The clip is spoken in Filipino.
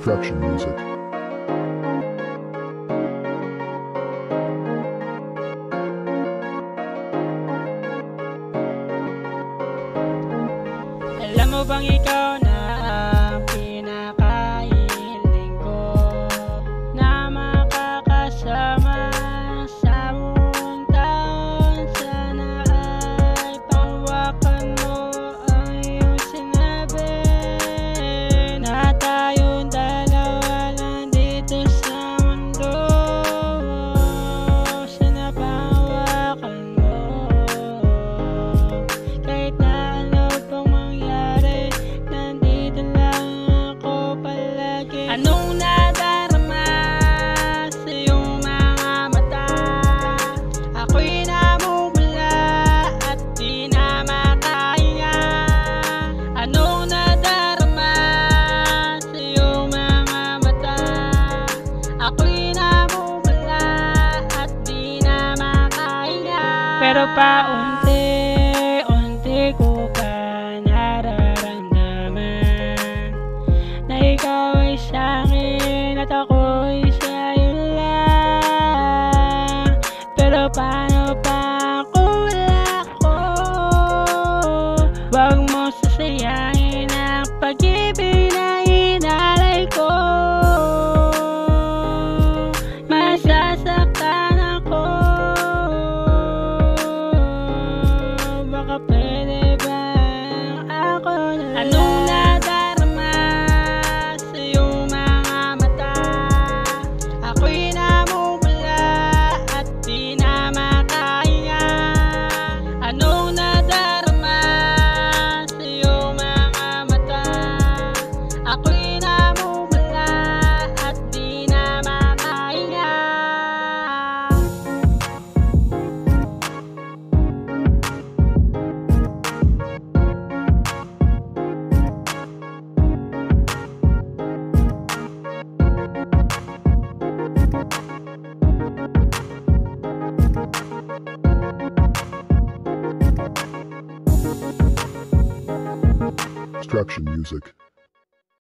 Construction music. Alam mo bang ikaw na ang pinakahiling ko na makakasama sa buong taon? Sana ay pangwakan mo ang iyong sinabi na tayong dalawa lang dito sa mundo. Sana pangwakan mo kahit na ano pang mangyari, nandito lang ako palagi. Anong nadarama sa iyong mga mata? Ako'y namumula at di na makahinga. Anong nadarama sa iyong mga mata? Ako'y namumula at di na makahinga. Pero paunti-unti ko pa nararamdaman na ikaw ay sa'kin at ako'y sa'yo lang. Pero paano pa kung wala ko? Huwag mo sasayangin ang pag-ibig na inalay ko. Masasaktan ako. Baka pwede bang ako na lang? Anong nadarama sa iyong mga mata? Ako'y namumula at di na makahinga. Anong nadarama sa iyong mga mata? Ako'y namumula at di na makahinga. Construction music.